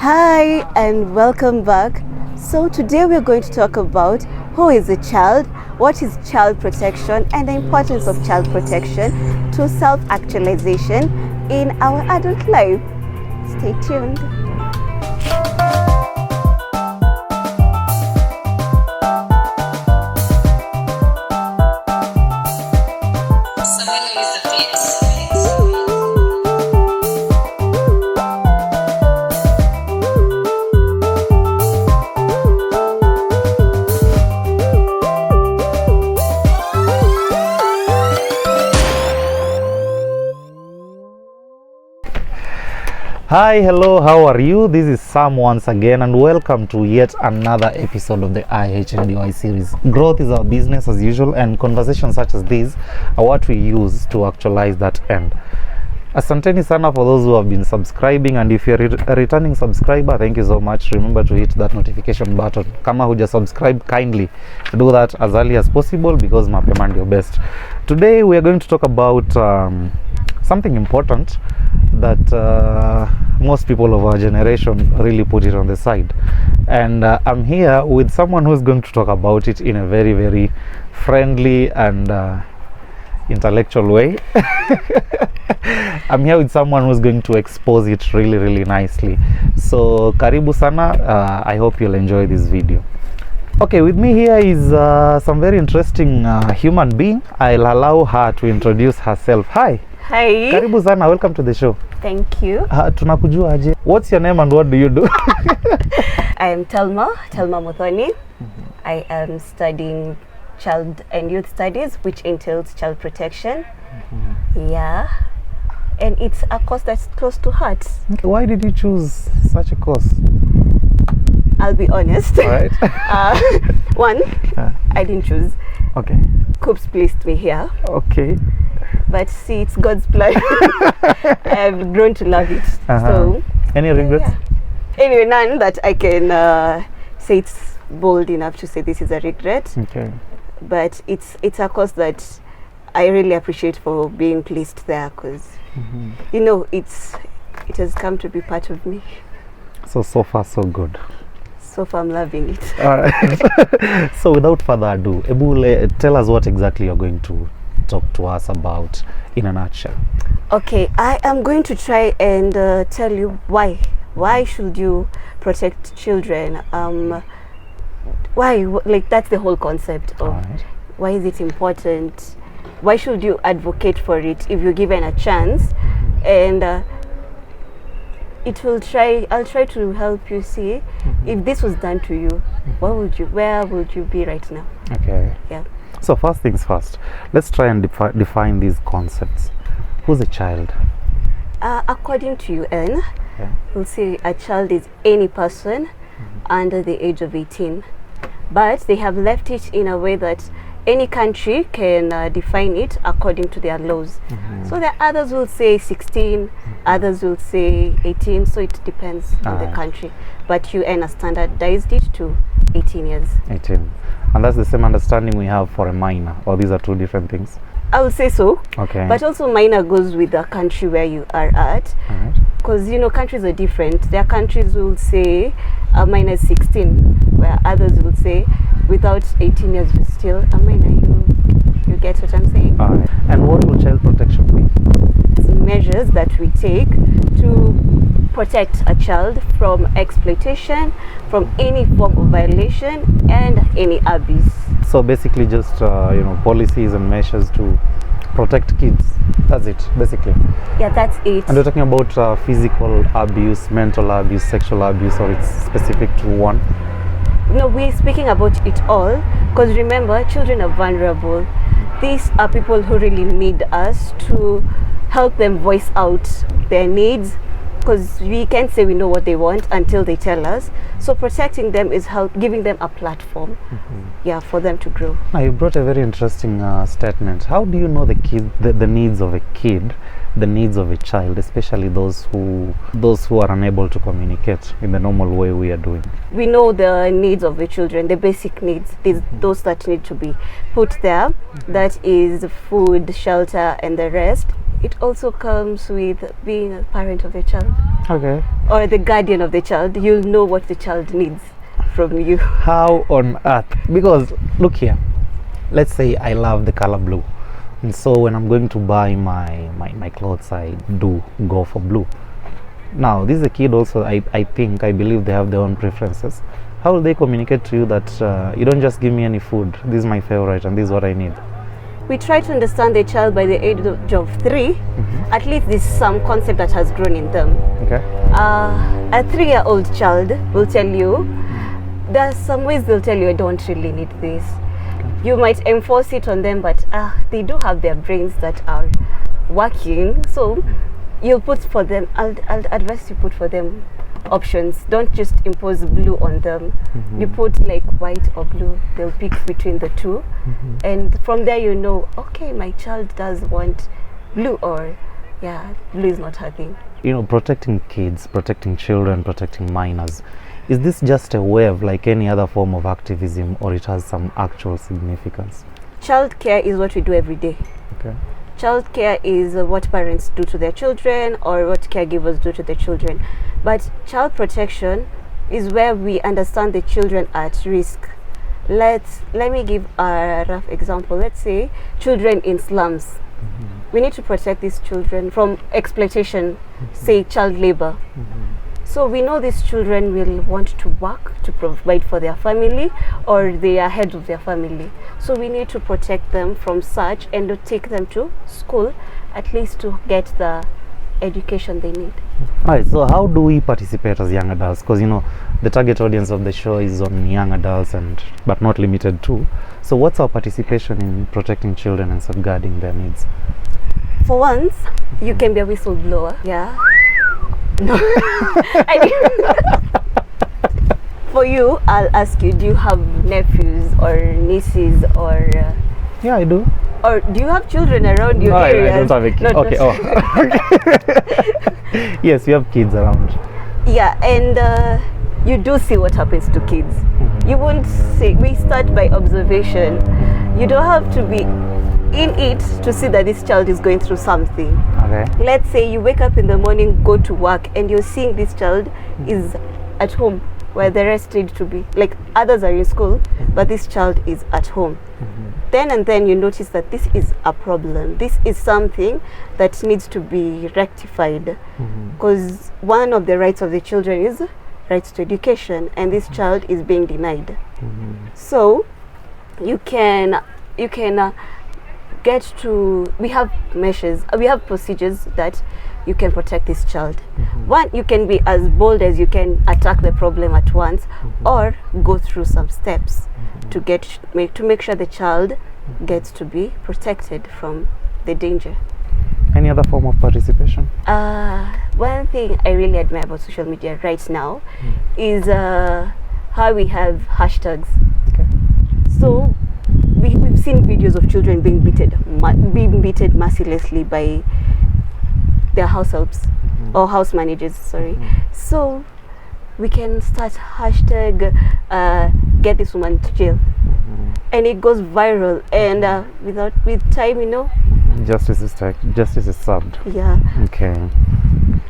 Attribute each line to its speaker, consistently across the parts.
Speaker 1: Hi and welcome back. So today we're going to talk about who is a child, what is child protection, and the importance of child protection to self-actualization in our adult life. Stay tuned.
Speaker 2: Hi, hello, how are you? This is Sam once again, and welcome to yet another episode of the IHNDY series. Growth is our business as usual, and conversations such as these are what we use to actualize that end. Asanteni sana for those who have been subscribing, and if you're a returning subscriber, thank you so much. Remember to hit that notification button. Kama huja subscribe, kindly do that as early as possible because mapema ndio best. Today we are going to talk about something important that most people of our generation really put it on the side, and I'm here with someone who's going to talk about it in a very, very friendly and intellectual way. I'm here with someone who's going to expose it really, really nicely. So karibu sana. I hope you'll enjoy this video. Okay, with me here is some very interesting human being. I'll allow her to introduce herself. Hi.
Speaker 1: Hi.
Speaker 2: Karibu sana, welcome to the show.
Speaker 1: Thank you.
Speaker 2: Tunakujua aje? What's your name and what do you do?
Speaker 1: I am Telmah Muthoni. I am studying child and youth studies, which entails child protection. Yeah. And it's a course that's close to heart.
Speaker 2: Okay, why did you choose such a course?
Speaker 1: I'll be honest.
Speaker 2: All right.
Speaker 1: One, I didn't choose.
Speaker 2: Okay.
Speaker 1: Coops placed me here.
Speaker 2: Okay.
Speaker 1: But see, it's God's plan. I've grown to love it. So,
Speaker 2: any regrets?
Speaker 1: Yeah. Anyway, none that I can say it's bold enough to say this is a regret.
Speaker 2: Okay.
Speaker 1: But it's a course that I really appreciate for being placed there because, you know, it has come to be part of me.
Speaker 2: So far, so good.
Speaker 1: So far, I'm loving it.
Speaker 2: All right. So without further ado, Ebule, tell us what exactly you're going to talk to us about in a nutshell. Okay,
Speaker 1: I am going to try and tell you why should you protect children. Why, like, that's the whole concept of why is it important, why should you advocate for it if you're given a chance, and I'll try to help you see if this was done to you, where would you be right now?
Speaker 2: Okay.
Speaker 1: Yeah.
Speaker 2: So first things first, let's try and define these concepts. Who's a child?
Speaker 1: According to UN, we'll say a child is any person under the age of 18. But they have left it in a way that any country can define it according to their laws. So the others will say 16, others will say 18, so it depends on the country. But UN has standardized it to 18 years. 18.
Speaker 2: And that's the same understanding we have for a minor, or these are two different things?
Speaker 1: I would say so.
Speaker 2: Okay.
Speaker 1: But also minor goes with the country where you are at. Because, you know, countries are different. There are countries who will say a minor is 16, where others will say without 18 years you're still a minor. You get what I'm saying?
Speaker 2: And what will child protection be?
Speaker 1: It's measures that we take to protect a child from exploitation, from any form of violation and any abuse. So
Speaker 2: basically just policies and measures to protect kids. That's it, basically.
Speaker 1: Yeah, that's it.
Speaker 2: And we're talking about physical abuse, mental abuse, sexual abuse, or it's specific to one?
Speaker 1: No, we're speaking about it all because remember, children are vulnerable. These are people who really need us to help them voice out their needs, because we can't say we know what they want until they tell us. So protecting them is giving them a platform, for them to grow.
Speaker 2: Now you brought a very interesting statement. How do you know the needs of a kid, the needs of a child, especially those who are unable to communicate in the normal way we are doing?
Speaker 1: We know the needs of the children, the basic needs, those that need to be put there. That is food, shelter, and the rest. It also comes with being a parent of a child.
Speaker 2: Okay.
Speaker 1: or the guardian of the child, you'll know what the child needs from you.
Speaker 2: How on earth? Because look here, let's say I love the color blue, and so when I'm going to buy my clothes, I do go for blue. Now this is a kid also, I believe they have their own preferences. How will they communicate to you that you don't just give me any food, this is my favorite and this is what I need?
Speaker 1: We try to understand the child by the age of 3. At least there's some concept that has grown in them.
Speaker 2: Okay.
Speaker 1: A 3-year-old child will tell you, there's some ways they'll tell you, I don't really need this. You might enforce it on them, but they do have their brains that are working. So you'll put for them, I'll advise you put for them options. Don't just impose blue on them. You put like white or blue, they'll pick between the two. And from there you know, okay, my child does want blue, or yeah, blue is not her thing.
Speaker 2: You know, protecting kids, protecting children, protecting minors, is this just a wave like any other form of activism, or it has some actual significance?
Speaker 1: Child care is what we do every day.
Speaker 2: Okay.
Speaker 1: Child care is what parents do to their children, or what caregivers do to their children. But child protection is where we understand the children at risk. Let me give a rough example. Let's say children in slums. We need to protect these children from exploitation, say child labor. So we know these children will want to work to provide for their family, or they are head of their family. So we need to protect them from such and to take them to school, at least to get the education they need.
Speaker 2: Alright, so how do we participate as young adults? Because you know, the target audience of the show is on young adults, but not limited to. So what's our participation in protecting children and safeguarding their needs?
Speaker 1: For once, you can be a whistleblower. Yeah. No. For you, I'll ask you, do you have nephews or nieces, or
Speaker 2: Yeah, I do.
Speaker 1: or do you have children around your area?
Speaker 2: I don't have a kid. Okay. Yes, we have kids around.
Speaker 1: Yeah, and you do see what happens to kids. You won't say, we start by observation. You don't have to be in it to see that this child is going through something.
Speaker 2: Okay.
Speaker 1: Let's say you wake up in the morning, go to work, and you're seeing this child is at home where the rest need to be. Like others are in school, but this child is at home. Then and then you notice that this is a problem. This is something that needs to be rectified, because one of the rights of the children is rights to education, and this child is being denied. So you can get to, we have measures, we have procedures that you can protect this child. One, you can be as bold as you can attack the problem at once, or go through some steps to make sure the child gets to be protected from the danger.
Speaker 2: Any other form of participation?
Speaker 1: One thing I really admire about social media right now is how we have hashtags.
Speaker 2: Okay.
Speaker 1: So we've seen videos of children being beaten mercilessly by their house helps or house managers, sorry. So we can start hashtag get this woman to jail, and it goes viral, and with time, you know,
Speaker 2: Justice is served.
Speaker 1: Yeah.
Speaker 2: Okay.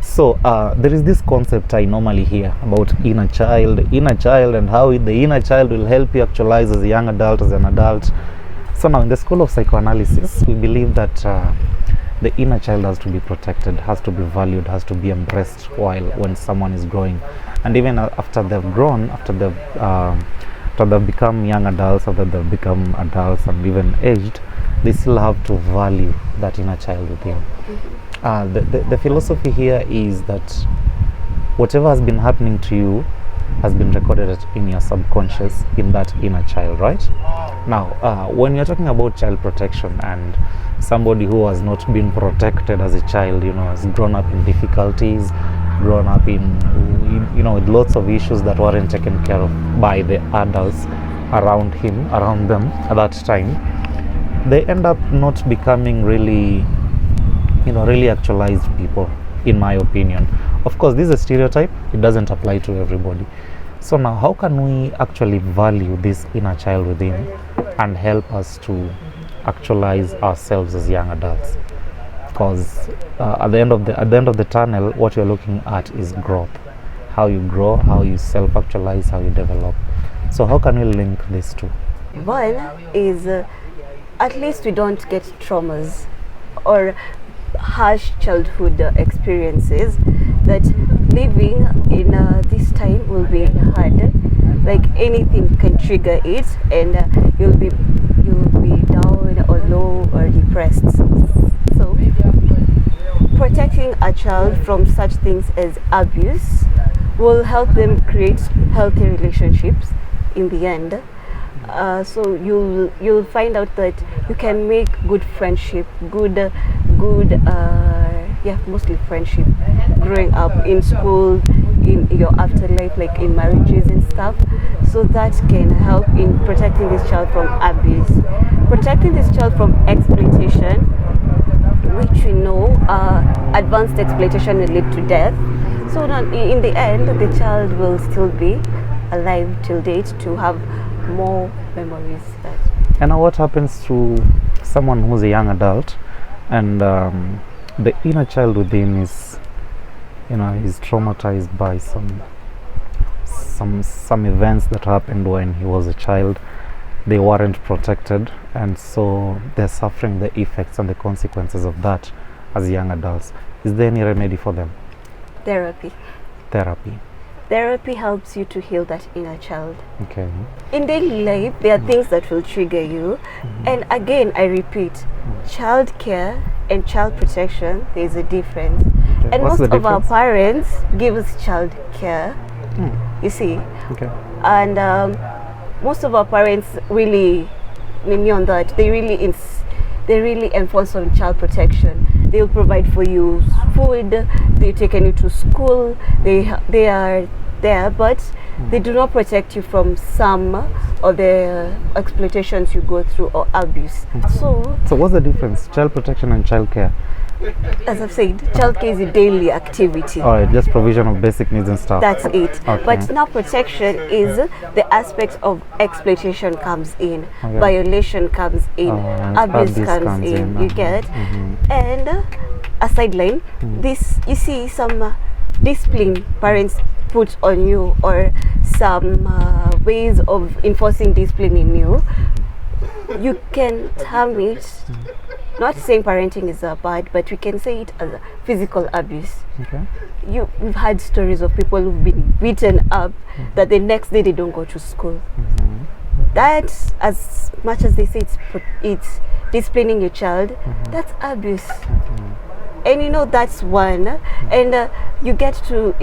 Speaker 2: So there is this concept I normally hear about inner child, and how the inner child will help you actualize as a young adult, as an adult. So now in the school of psychoanalysis, we believe that the inner child has to be protected, has to be valued, has to be embraced when someone is growing, and even after they've grown, after they've become young adults, after they've become adults and even aged, they still have to value that inner child within. The philosophy here is that whatever has been happening to you has been recorded in your subconscious, in that inner child, right? Now, when you're talking about child protection and somebody who has not been protected as a child, you know, has grown up in difficulties, grown up in, you know, with lots of issues that weren't taken care of by the adults around them at that time, they end up not becoming really actualized people, in my opinion. Of course, this is a stereotype, it doesn't apply to everybody. So now, how can we actually value this inner child within and help us to actualize ourselves as young adults? because at the end of the tunnel, what you're looking at is growth, how you grow, how you self-actualize, how you develop. So how can we link these two?
Speaker 1: One is at least we don't get traumas or harsh childhood experiences that living in this time will be hard. Like anything can trigger it, and you'll be down or low or depressed. So protecting a child from such things as abuse will help them create healthy relationships in the end. So you'll find out that you can make good friendship, mostly friendship, growing up in school, in your afterlife, like in marriages and stuff. So that can help in protecting this child from abuse, protecting this child from exploitation, which we know advanced exploitation will lead to death. So in the end, the child will still be alive till date to have more memories.
Speaker 2: And now what happens to someone who's a young adult and the inner child within is, is traumatized by some events that happened when he was a child. They weren't protected, and so they're suffering the effects and the consequences of that as young adults. Is there any remedy for them?
Speaker 1: Therapy helps you to heal that inner child.
Speaker 2: Okay.
Speaker 1: In daily life, there are things that will trigger you. And again, I repeat, child care and child protection, there's a difference.
Speaker 2: Okay.
Speaker 1: And
Speaker 2: What's
Speaker 1: most
Speaker 2: the
Speaker 1: of our
Speaker 2: difference?
Speaker 1: parents give us child care, you see.
Speaker 2: Okay.
Speaker 1: And most of our parents really, on that, they really enforce on child protection. They'll provide for you food, they've taken you to school, they are there, but they do not protect you from some of the exploitations you go through or abuse. So
Speaker 2: what's the difference, child protection and child care?
Speaker 1: As I've said, childcare is a daily activity.
Speaker 2: All right, just provision of basic needs and stuff.
Speaker 1: That's it.
Speaker 2: Okay.
Speaker 1: But now protection is the aspect of exploitation comes in,
Speaker 2: Okay.
Speaker 1: violation comes in, abuse comes in. You get, and a sideline. This you see some discipline parents put on you, or some ways of enforcing discipline in you. You can term it. Not saying parenting is bad, but we can say it as a physical abuse.
Speaker 2: Okay.
Speaker 1: We've had stories of people who've been beaten up that the next day they don't go to school. That, as much as they say it's disciplining your child, that's abuse. And that's one, and it gets to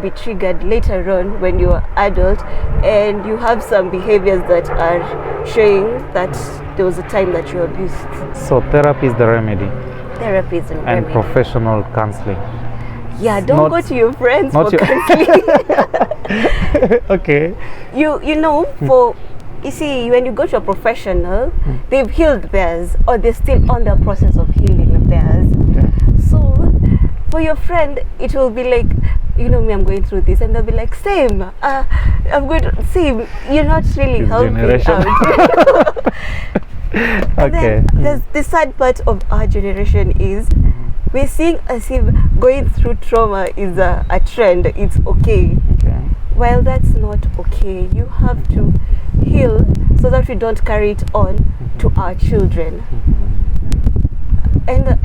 Speaker 1: be triggered later on when you're adult and you have some behaviors that are showing that there was a time that you abused.
Speaker 2: So therapy is the remedy.
Speaker 1: Therapy is the remedy.
Speaker 2: And professional counseling.
Speaker 1: Yeah, don't go to your friends for counseling.
Speaker 2: Okay.
Speaker 1: You see, when you go to a professional, they've healed theirs, or they're still on the process of healing theirs. So for your friend, it will be like, I'm going through this, and they'll be like, same, I'm going to, same, you're not really helping out.
Speaker 2: Okay.
Speaker 1: Then the sad part of our generation is we're seeing as if going through trauma is a trend, it's okay. Well, that's not okay. You have to heal so that we don't carry it on to our children. And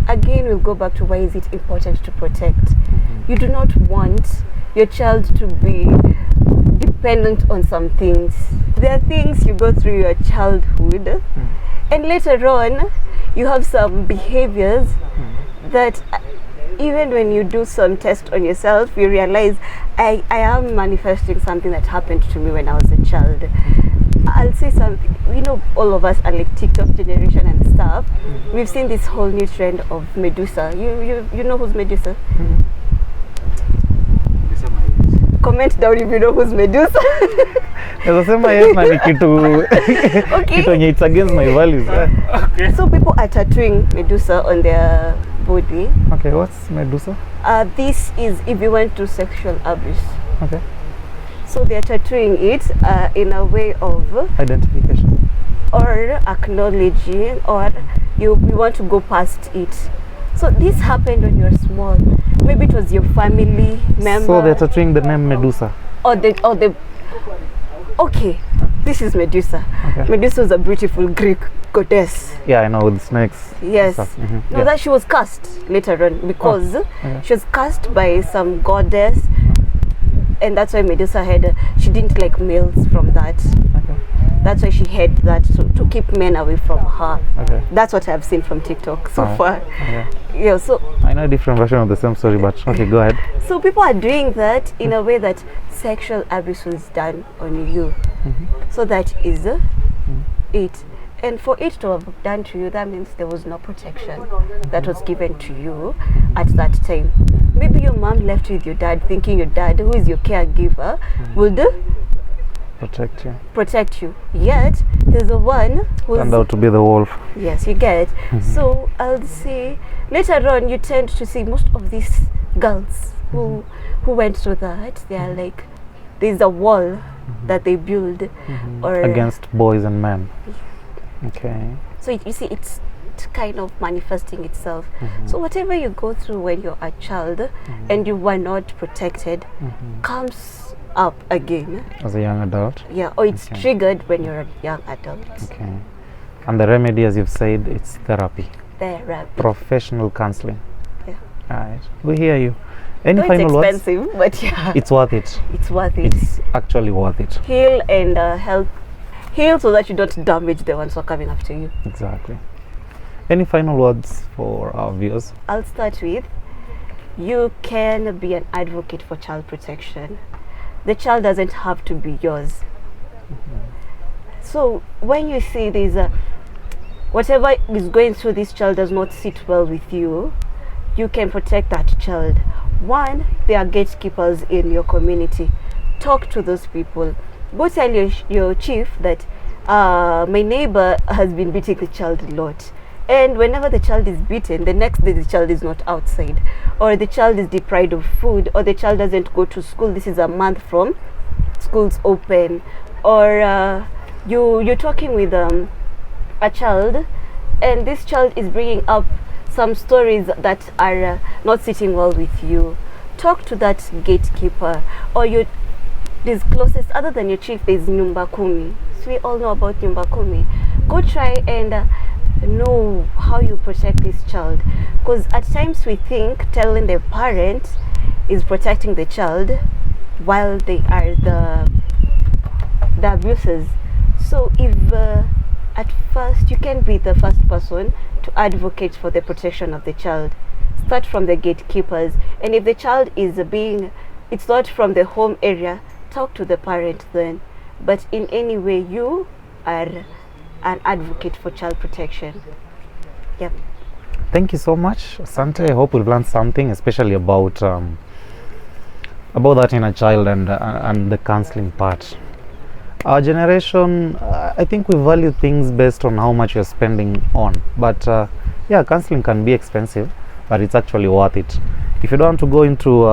Speaker 1: again, we'll go back to why is it important to protect. You do not want your child to be dependent on some things. There are things you go through your childhood, and later on you have some behaviors that even when you do some test on yourself, you realize I am manifesting something that happened to me when I was a child. I'll say something, all of us are like TikTok generation and stuff. We've seen this whole new trend of Medusa. You know who's Medusa? Comment down if you know who's Medusa.
Speaker 2: Okay. It's against my values.
Speaker 1: Okay. So people are tattooing Medusa on their body.
Speaker 2: Okay, what's Medusa?
Speaker 1: This is if you went through sexual abuse.
Speaker 2: Okay.
Speaker 1: So they're tattooing it in a way of
Speaker 2: identification,
Speaker 1: or acknowledging, or you want to go past it. So this happened when you're small. Maybe it was your family member.
Speaker 2: So they're tattooing the name Medusa.
Speaker 1: Okay, this is Medusa.
Speaker 2: Okay.
Speaker 1: Medusa was a beautiful Greek goddess.
Speaker 2: Yeah, I know, with snakes.
Speaker 1: Yes.
Speaker 2: Mm-hmm.
Speaker 1: No, that she was cast later on because she was cast by some goddess, and that's why Medusa she didn't like males from that.
Speaker 2: Okay.
Speaker 1: That's why she had that to keep men away from her.
Speaker 2: Okay.
Speaker 1: That's what I've seen from TikTok so far.
Speaker 2: Okay.
Speaker 1: Yeah, so
Speaker 2: I know a different version of the same story, but okay, go ahead.
Speaker 1: so people are doing that in a way that sexual abuse was done on you. So that is it. And for it to have done to you, that means there was no protection that was given to you at that time. Maybe your mom left you with your dad, thinking your dad, who is your caregiver, would protect you. Yet he's the one who
Speaker 2: turned out to be the wolf.
Speaker 1: Yes, you get. So I'll say later on you tend to see most of these girls who went through that, they are like, there's a wall that they build or
Speaker 2: against boys and men. Okay.
Speaker 1: So you see it's kind of manifesting itself. So whatever you go through when you're a child and you were not protected comes up again
Speaker 2: as a young adult.
Speaker 1: Yeah, or it's triggered when you're a young adult.
Speaker 2: Okay. And the remedy, as you've said, it's therapy. Professional counseling.
Speaker 1: Yeah.
Speaker 2: Alright. We hear you. Any
Speaker 1: Though
Speaker 2: final
Speaker 1: it's expensive,
Speaker 2: words?
Speaker 1: but yeah.
Speaker 2: It's worth it.
Speaker 1: It's worth it.
Speaker 2: It's actually worth it.
Speaker 1: Heal and help. Heal so that you don't damage the ones who are coming after you.
Speaker 2: Exactly. Any final words for our viewers?
Speaker 1: I'll start with, you can be an advocate for child protection. The child doesn't have to be yours. So when you see this, whatever is going through this child does not sit well with you, you can protect that child. One, there are gatekeepers in your community. Talk to those people. Go tell your chief that my neighbor has been beating the child a lot. And whenever the child is beaten, the next day the child is not outside, or the child is deprived of food, or the child doesn't go to school. This is a month from school's open, or you're talking with a child, and this child is bringing up some stories that are not sitting well with you. Talk to that gatekeeper, or this closest other than your chief is Nyumba Kumi. So we all know about Nyumba Kumi. Go try and know how you protect this child, because at times we think telling the parent is protecting the child while they are the abusers. So if at first you can be the first person to advocate for the protection of the child, start from the gatekeepers. And if the child is it's not from the home area, talk to the parent then. But in any way, you are an advocate for child protection. Yep.
Speaker 2: Thank you so much, Asante. I hope we've learned something, especially about that inner child and the counseling part. Our generation, I think we value things based on how much you're spending on. But yeah, counseling can be expensive, but it's actually worth it. If you don't want to go into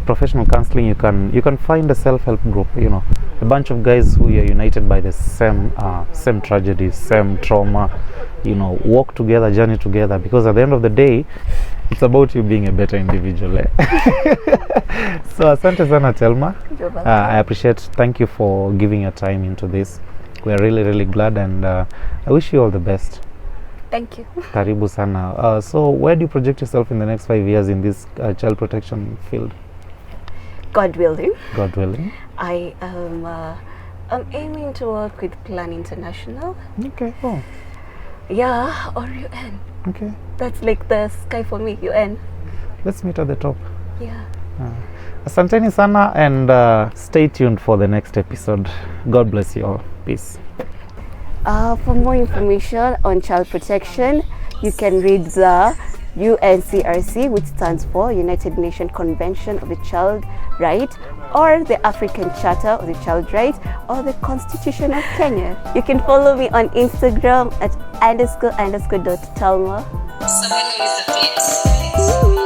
Speaker 2: professional counseling, you can find a self-help group. You know, a bunch of guys who are united by the same tragedies, same trauma. You know, walk together, journey together. Because at the end of the day, it's about you being a better individual. So, asante sana Telmah. I appreciate. Thank you for giving your time into this. We are really, really glad, and I wish you all the best.
Speaker 1: Thank you.
Speaker 2: Karibu sana. So where do you project yourself in the next 5 years in this child protection field?
Speaker 1: God willing.
Speaker 2: God willing.
Speaker 1: I am I'm aiming to work with Plan International.
Speaker 2: Okay. Oh.
Speaker 1: Yeah, or UN.
Speaker 2: Okay.
Speaker 1: That's like the sky for me, UN.
Speaker 2: Let's meet at the top.
Speaker 1: Yeah.
Speaker 2: Asanteni sana, and stay tuned for the next episode. God bless you all. Peace.
Speaker 1: For more information on child protection, you can read the UNCRC, which stands for United Nations Convention of the Child Right, or the African Charter of the Child Right, or the Constitution of Kenya. You can follow me on Instagram at __.telmah.
Speaker 3: Somebody is the fit.